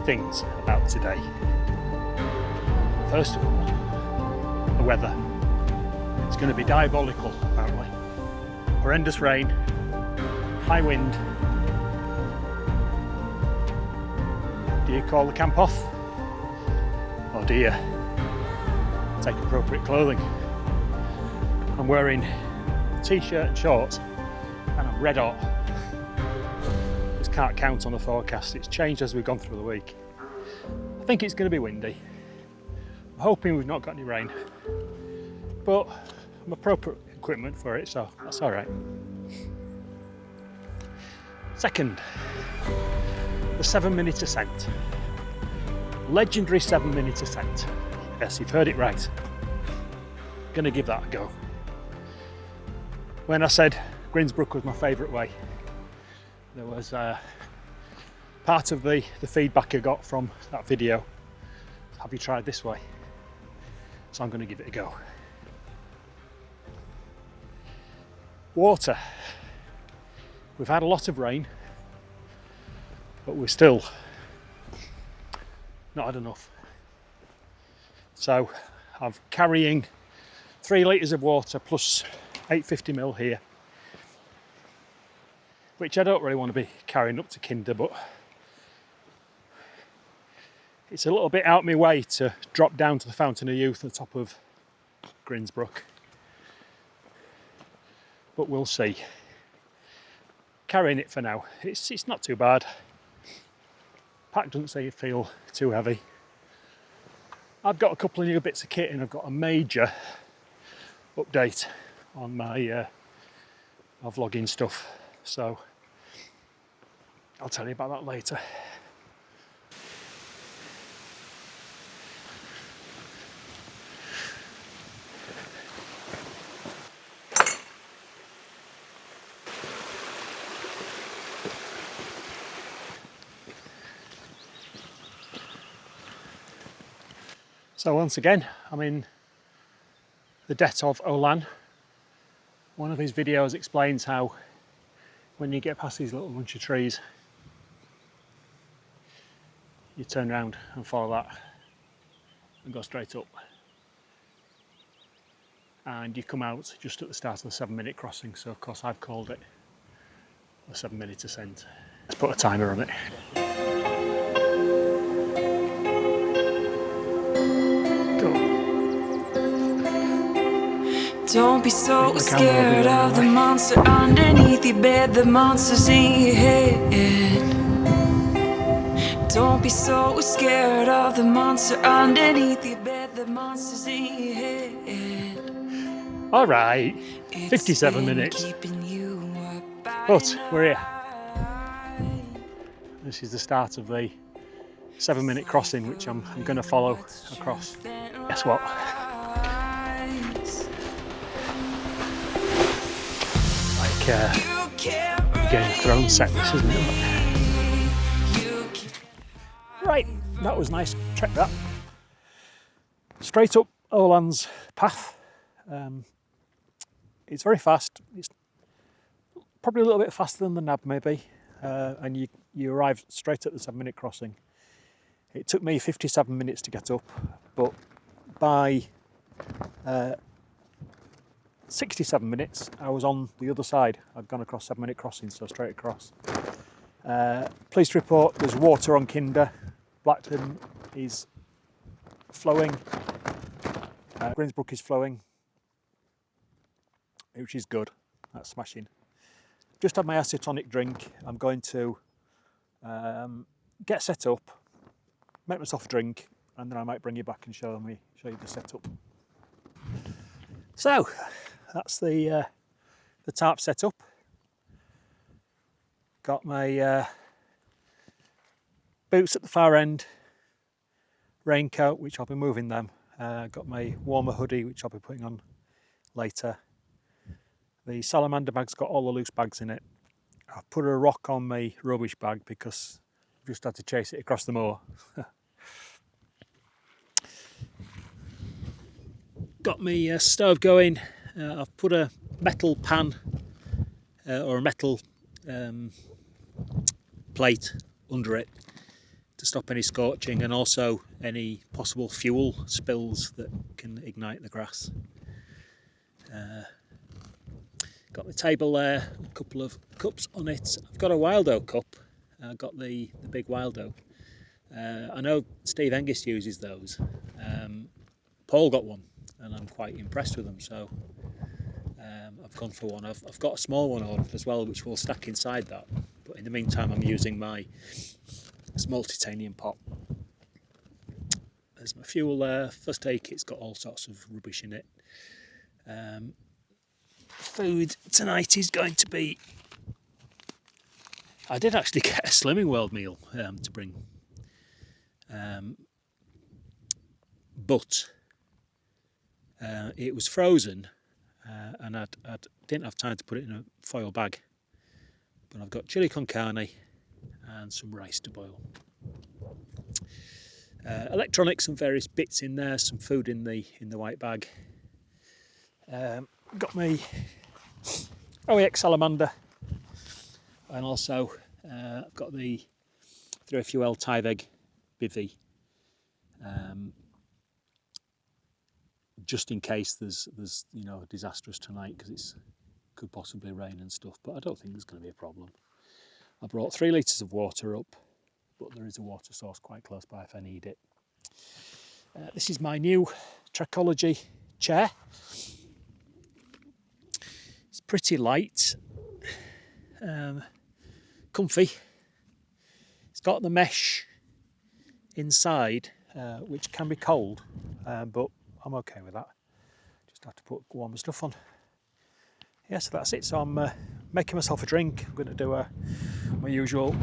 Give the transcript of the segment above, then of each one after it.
things about today. First of all, the weather. It's going to be diabolical, apparently. Horrendous rain, high wind. Do you call the camp off? Or do you take appropriate clothing? I'm wearing a t-shirt and shorts and I'm red hot. Just can't count on the forecast. It's changed as we've gone through the week. I think it's going to be windy. I'm hoping we've not got any rain, but I'm appropriate equipment for it, so that's all right. Second, the 7-minute ascent. Legendary 7-minute ascent. Yes, you've heard it right. Gonna give that a go. When I said Grindsbrook was my favourite way, there was part of the feedback I got from that video. Have you tried this way? So I'm going to give it a go. Water. We've had a lot of rain, but we're still not had enough. So I'm carrying 3 litres of water plus 850ml here, which I don't really want to be carrying up to Kinder, but it's a little bit out my way to drop down to the Fountain of Youth at the top of Grindsbrook. But we'll see. Carrying it for now. It's not too bad. Pack doesn't feel too heavy. I've got a couple of new bits of kit and I've got a major update on my vlogging stuff. So I'll tell you about that later. So once again, I'm in the det of Olan. One of his videos explains how when you get past these little bunch of trees, you turn around and follow that and go straight up. And you come out just at the start of the 7-minute crossing, so of course I've called it a 7-minute ascent. Let's put a timer on it. Don't be so scared of the monster underneath your bed, the monster's in your head. Don't be so scared of the monster underneath your bed, the monster's in your head. All right, 57 minutes, but we're here. This is the start of the 7-minute crossing, which I'm going to follow across. Guess what? Game of Thrones set this, isn't it? Right, that was nice. Check that. Straight up Olan's path. It's very fast. It's probably a little bit faster than the Nab maybe, and you arrive straight at the 7-minute crossing. It took me 57 minutes to get up, but by 67 minutes, I was on the other side. I'd gone across 7-minute crossing, so straight across. Pleased to report there's water on Kinder. Blackton is flowing. Grindsbrook is flowing, which is good. That's smashing. Just had my acetonic drink. I'm going to get set up, make myself a drink, and then I might bring you back and show you the setup. So that's the tarp setup. Got my boots at the far end, raincoat, which I'll be moving them. Got my warmer hoodie, which I'll be putting on later. The salamander bag's got all the loose bags in it. I've put a rock on my rubbish bag because I've just had to chase it across the moor. Got my stove going. I've put a metal pan or a metal plate under it to stop any scorching and also any possible fuel spills that can ignite the grass. Got the table there, a couple of cups on it. I've got a Wildo cup. I've got the big Wildo. I know Steve Engist uses those. Paul got one and I'm quite impressed with them, so I've gone for one. I've got a small one ordered as well, which will stack inside that, but in the meantime I'm using my small titanium pot. There's my fuel there. First aid kit's got all sorts of rubbish in it. Food tonight is going to be... I did actually get a Slimming World meal to bring, but it was frozen and I didn't have time to put it in a foil bag. But I've got chili con carne and some rice to boil. Electronics and various bits in there, some food in the white bag. Got my OEX salamander, and also I've got the 3FUL Tyvek Bivvy, just in case there's disastrous tonight, because it could possibly rain and stuff, but I don't think there's going to be a problem. I brought 3 litres of water up, but there is a water source quite close by if I need it. This is my new Trekology chair. It's pretty light, comfy. It's got the mesh inside, which can be cold, but I'm okay with that. Just have to put warmer stuff on. Yeah, so that's it. So I'm making myself a drink. I'm going to do my usual.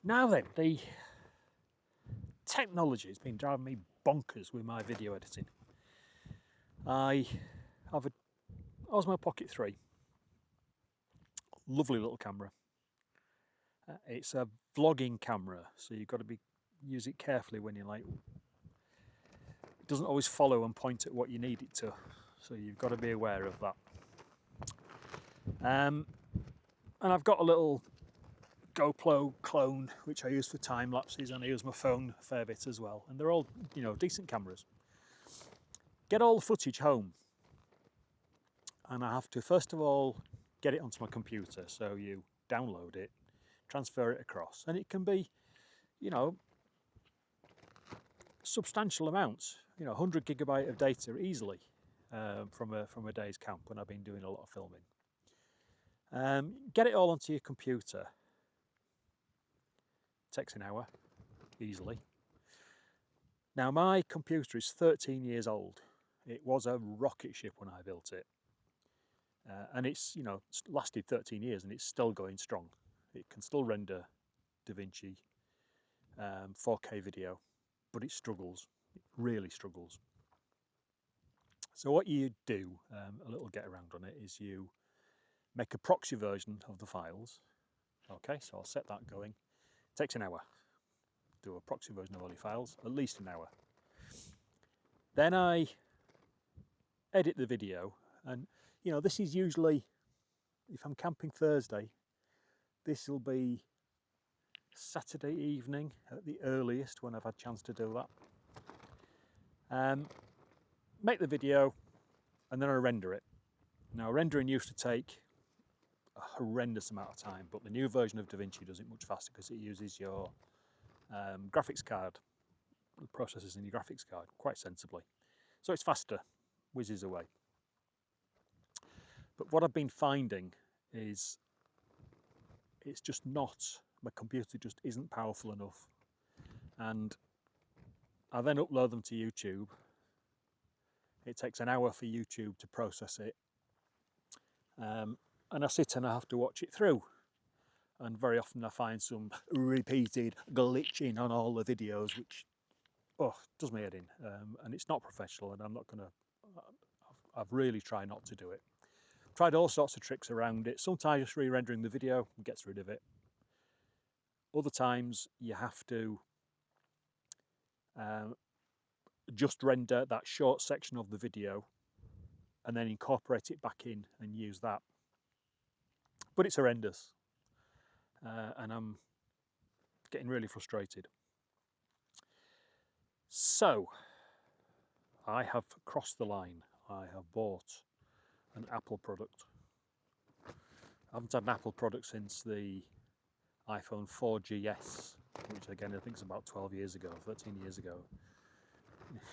Now then, the technology has been driving me bonkers with my video editing. I have a Osmo Pocket 3. Lovely little camera. It's a vlogging camera, so you've got to use it carefully when you're like... It doesn't always follow and point at what you need it to, so you've got to be aware of that. And I've got a little GoPro clone which I use for time lapses, and I use my phone a fair bit as well, and they're all decent cameras. Get all the footage home, and I have to first of all get it onto my computer. So you download it, transfer it across, and it can be substantial amounts, 100 gigabyte of data easily, from a day's camp when I've been doing a lot of filming. Get it all onto your computer. Takes an hour, easily. Now my computer is 13 years old. It was a rocket ship when I built it. And it's, lasted 13 years and it's still going strong. It can still render DaVinci 4K video, but it struggles. It really struggles. So what you do, a little get around on it, is you make a proxy version of the files. Okay, so I'll set that going. It takes an hour. Do a proxy version of all your files, at least an hour. Then I edit the video, and this is usually, if I'm camping Thursday, this will be Saturday evening at the earliest when I've had a chance to do that. Make the video, and then I render it. Now rendering used to take a horrendous amount of time, but the new version of DaVinci does it much faster because it uses your graphics card, the processors in your graphics card, quite sensibly. So it's faster, whizzes away. But what I've been finding is it's just not, my computer just isn't powerful enough. And I then upload them to YouTube. It takes an hour for YouTube to process it. And I sit and I have to watch it through. And very often I find some repeated glitching on all the videos, which does my head in. And it's not professional, and I'm not going to, I've really tried not to do it. Tried all sorts of tricks around it. Sometimes just re-rendering the video gets rid of it. Other times you have to just render that short section of the video and then incorporate it back in and use that. But it's horrendous. And I'm getting really frustrated. So, I have crossed the line. I have bought an Apple product. I haven't had an Apple product since the iPhone 4GS, which again I think is about 12 years ago, 13 years ago.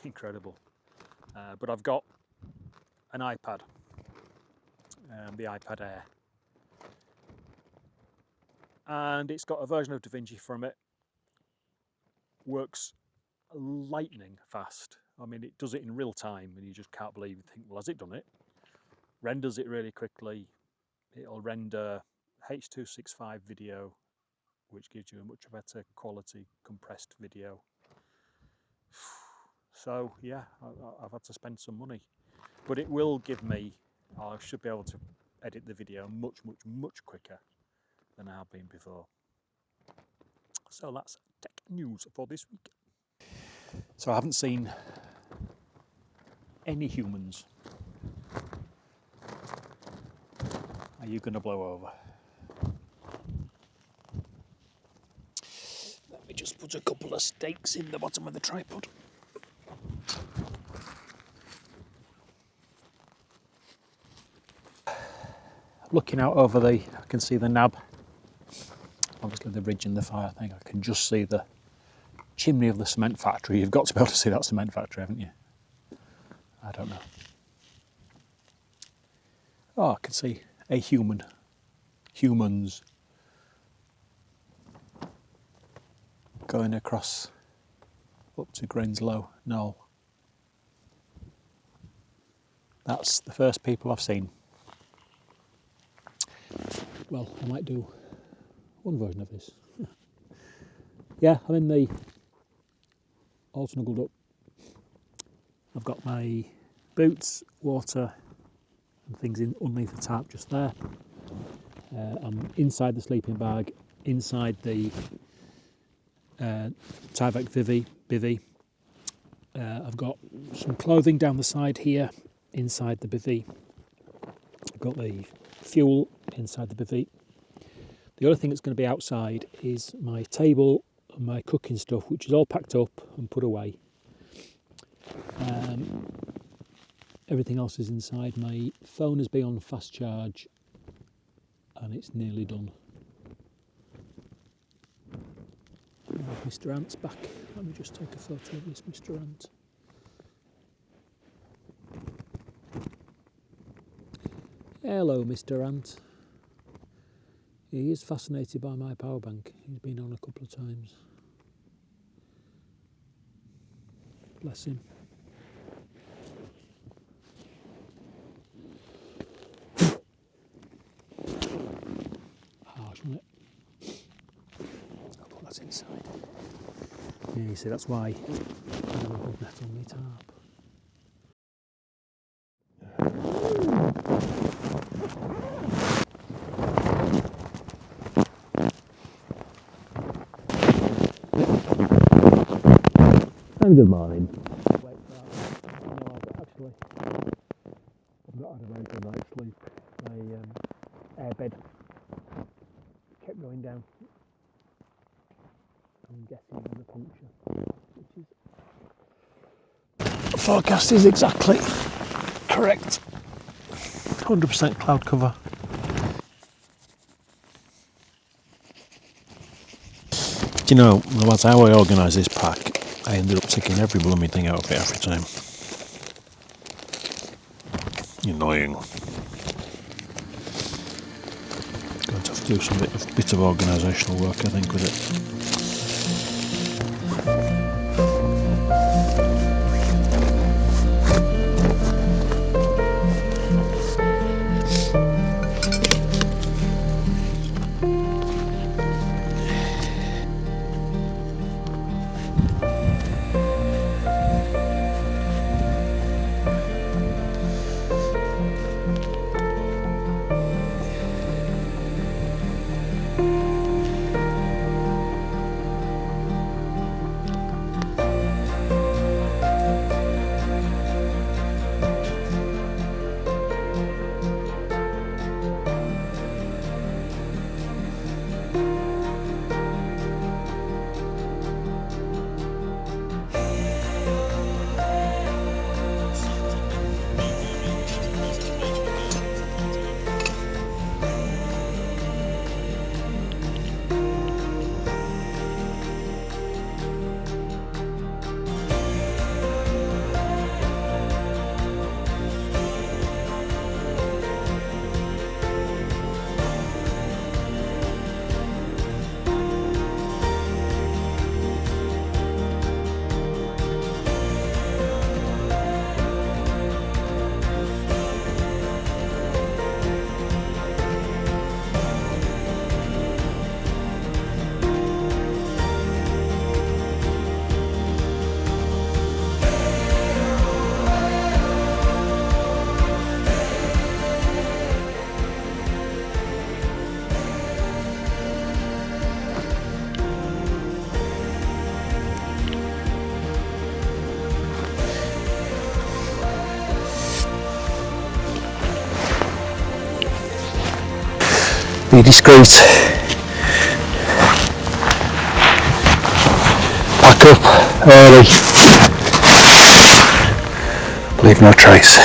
Incredible. But I've got an iPad, the iPad Air. And it's got a version of DaVinci from it. Works lightning fast. I mean, it does it in real time and you just can't believe you think, well, has it done it? Renders it really quickly. It'll render H.265 video, which gives you a much better quality compressed video. So yeah, I've had to spend some money, but it will give me, I should be able to edit the video much quicker than I have been before. So that's tech news for this week. So I haven't seen any humans. Are you going to blow over? Let me just put a couple of stakes in the bottom of the tripod. Looking out over I can see the nab. Obviously the ridge and the fire thing. I can just see the chimney of the cement factory. You've got to be able to see that cement factory, haven't you? I don't know. Oh, I can see a human. Humans. Going across up to Grindsbrook Knoll. That's the first people I've seen. Well, I might do one version of this. Yeah, I'm in the all snuggled up. I've got my boots, water and things in underneath the tarp just there. I'm inside the sleeping bag, inside the Tarp and Bivvy. I've got some clothing down the side here, inside the bivvy. I've got the fuel inside the bivvy. The other thing that's going to be outside is my table and my cooking stuff, which is all packed up and put away. Everything else is inside. My phone has been on fast charge and it's nearly done. Mr. Ant's back. Let me just take a photo of this Mr. Ant. Hello, Mr. Ant. He is fascinated by my power bank. He's been on a couple of times. Bless him. Harsh, wasn't it? I'll put that inside. Yeah, you see, that's why I have a good net on my tarp. Good morning. Wait for that. No, I've not had a very good night's sleep. My airbed kept going down. I'm guessing there's a puncture, which is... The forecast is exactly correct. 100% cloud cover. Do you know, no matter how I organise this pack, I ended up taking every blooming thing out of it every time. Annoying. Going to have to do some bit of organisational work, I think, with it. Be discreet. Pack up early. Leave no trace.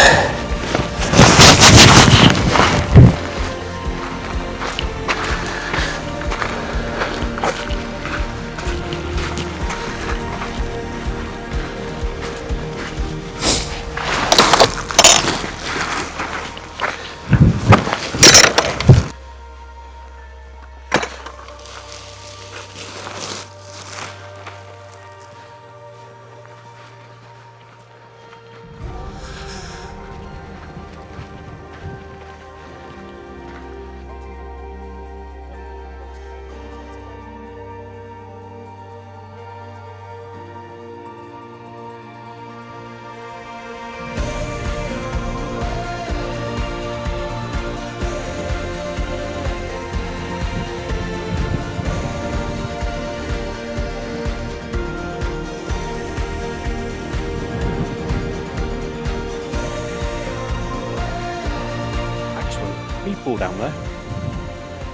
People down there.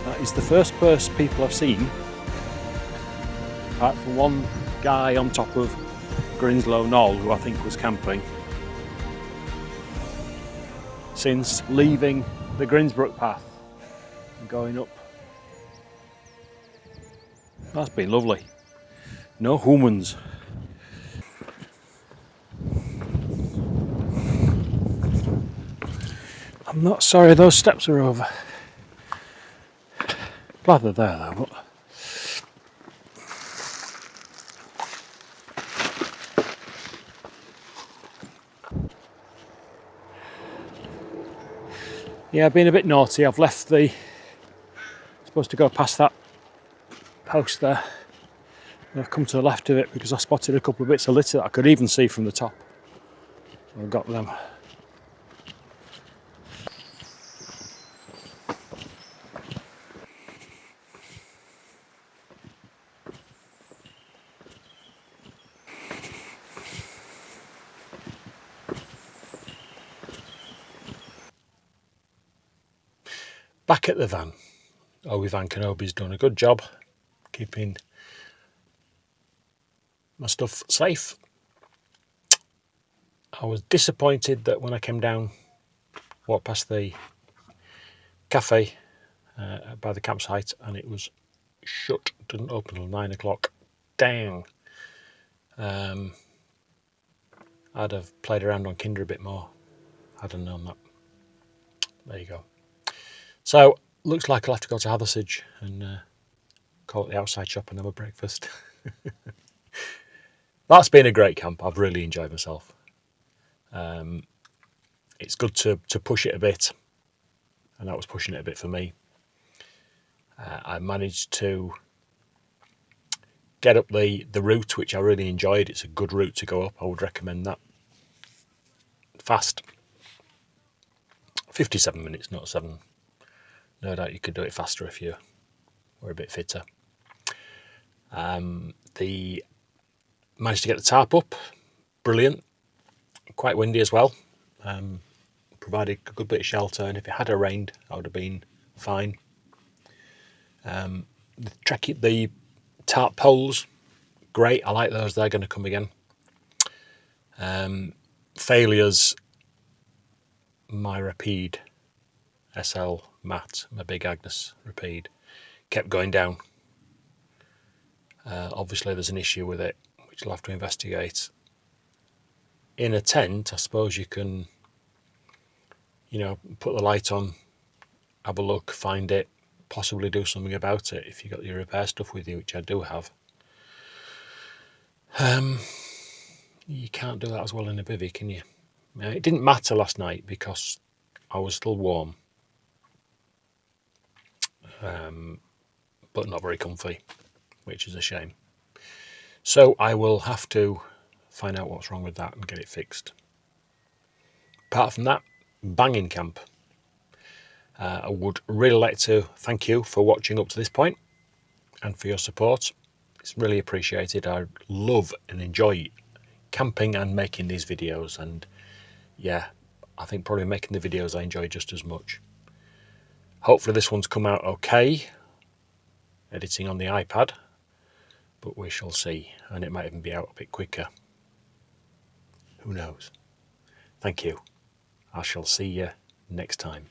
That is the first people I've seen, apart from one guy on top of Grinslow Knoll who I think was camping, since leaving the Grindsbrook path and going up. That's been lovely. No humans. I'm not sorry those steps are over. Glad they're there though, but yeah, I've been a bit naughty. I've left the, supposed to go past that post there. I've come to the left of it because I spotted a couple of bits of litter that I could even see from the top. So I've got them. Back at the van. Owie Van Kenobi's done a good job keeping my stuff safe. I was disappointed that when I came down, walked past the cafe by the campsite and it was shut, didn't open till 9 o'clock. Dang. I'd have played around on Kinder a bit more. I'd have known that. There you go. So, looks like I'll have to go to Hathersage and call it the outside shop and have a breakfast. That's been a great camp. I've really enjoyed myself. It's good to push it a bit, and that was pushing it a bit for me. I managed to get up the route, which I really enjoyed. It's a good route to go up. I would recommend that. Fast. 57 minutes, not 7. No doubt you could do it faster if you were a bit fitter. Managed to get the tarp up. Brilliant. Quite windy as well. Provided a good bit of shelter, and if it had rained, I would have been fine. The tarp poles, great. I like those. They're going to come again. Failures, my Rapide SL mat, my big Agnes Rapide, kept going down. Obviously there's an issue with it, which I'll have to investigate. In a tent, I suppose you can, put the light on, have a look, find it, possibly do something about it if you've got your repair stuff with you, which I do have. You can't do that as well in a bivvy, can you? It didn't matter last night because I was still warm, but not very comfy, which is a shame. So I will have to find out what's wrong with that and get it fixed. Apart from that, banging camp. I would really like to thank you for watching up to this point and for your support. It's really appreciated. I love and enjoy camping and making these videos, and yeah, I think probably making the videos I enjoy just as much. Hopefully this one's come out okay, editing on the iPad, but we shall see, and it might even be out a bit quicker. Who knows? Thank you. I shall see you next time.